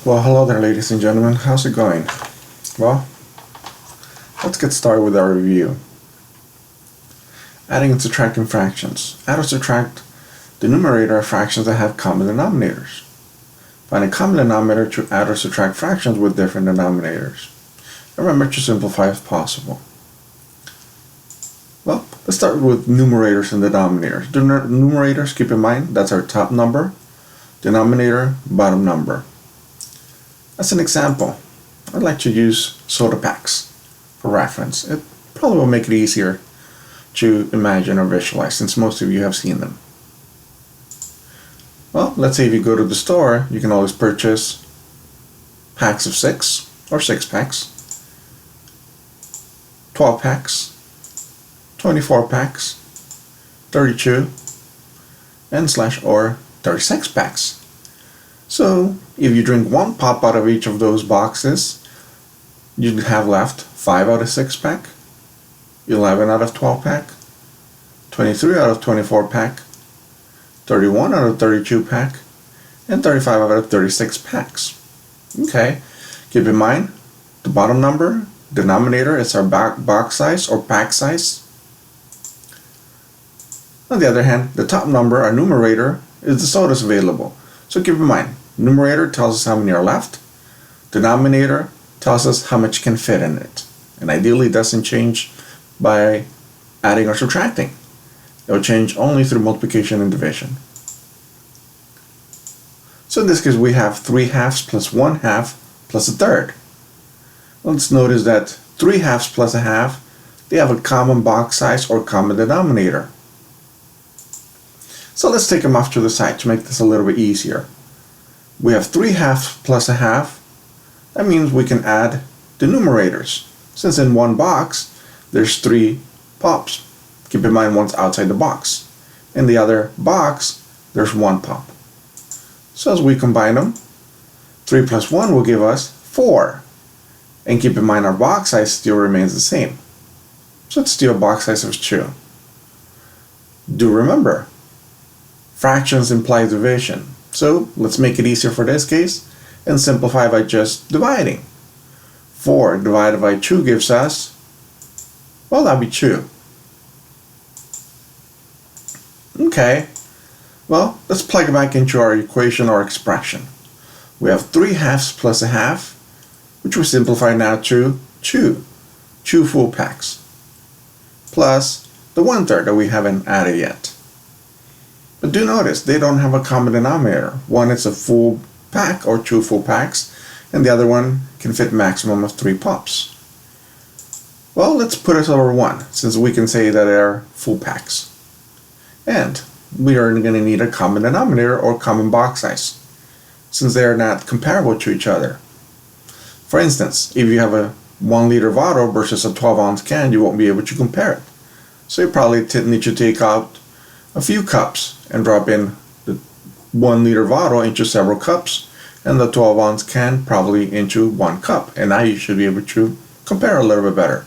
Well, hello there, ladies and gentlemen. How's it going? Well, let's get started with our review. Adding and subtracting fractions. Add or subtract the numerator of fractions that have common denominators. Find a common denominator to add or subtract fractions with different denominators. And remember to simplify if possible. Well, let's start with numerators and denominators. The numerators, keep in mind, that's our top number. Denominator, bottom number. As an example, I'd like to use soda packs for reference. It probably will make it easier to imagine or visualize since most of you have seen them. Well, let's say if you go to the store, you can always purchase packs of 6 or 6 packs, 12 packs, 24 packs, 32, and or 36 packs. So if you drink one pop out of each of those boxes, you'd have left 5 out of 6 pack, 11 out of 12 pack, 23 out of 24 pack, 31 out of 32 pack, and 35 out of 36 packs. Okay, keep in mind, the bottom number, denominator, is our box size or pack size. On the other hand, the top number, our numerator, is the sodas available. So keep in mind, numerator tells us how many are left. Denominator tells us how much can fit in it. And ideally it doesn't change by adding or subtracting. It will change only through multiplication and division. So in this case we have 3 halves plus 1 half plus a third. Let's notice that 3 halves plus a half, they have a common box size or common denominator. So let's take them off to the side to make this a little bit easier. We have 3 halves plus a half. That means we can add the numerators. Since in one box, there's 3 pops. Keep in mind one's outside the box. In the other box, there's 1 pop. So as we combine them, 3 plus 1 will give us 4. And keep in mind our box size still remains the same. So it's still a box size of 2. Do remember, fractions imply division. So let's make it easier for this case and simplify by just dividing. 4 divided by 2 gives us, well, that'd be 2. Okay, well, let's plug it back into our equation or expression. We have 3 halves plus a half, which we simplify now to 2 full packs, plus the 1/3 that we haven't added yet. But do notice, they don't have a common denominator. One is a full pack or 2 full packs, and the other one can fit maximum of 3 pops. Well, let's put it over 1, since we can say that they're full packs. And we are going to need a common denominator or common box size, since they are not comparable to each other. For instance, if you have a 1 liter bottle versus a 12-ounce can, you won't be able to compare it. So you probably need to take out a few cups and drop in the 1 liter bottle into several cups, and the 12-ounce can probably into 1 cup. And now you should be able to compare a little bit better.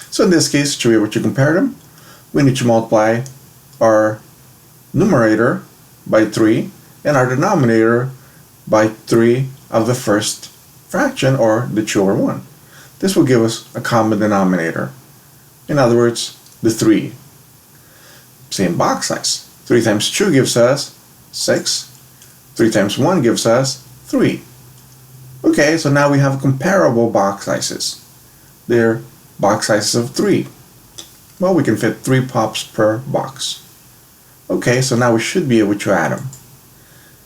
So in this case, to be able to compare them, we need to multiply our numerator by 3 and our denominator by 3 of the first fraction, or the 2 over 1. This will give us a common denominator. In other words, the 3. Same box size. 3 times 2 gives us 6. 3 times 1 gives us 3. Okay, so now we have comparable box sizes. They're box sizes of 3. Well, we can fit 3 pops per box. Okay, so now we should be able to add them.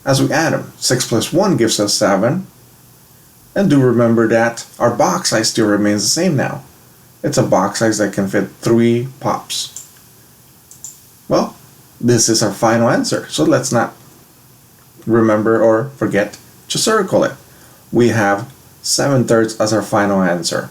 As we add them, 6 plus 1 gives us 7. And do remember that our box size still remains the same now. It's a box size that can fit 3 pops. Well, this is our final answer, so let's not remember or forget to circle it. We have 7/3 as our final answer.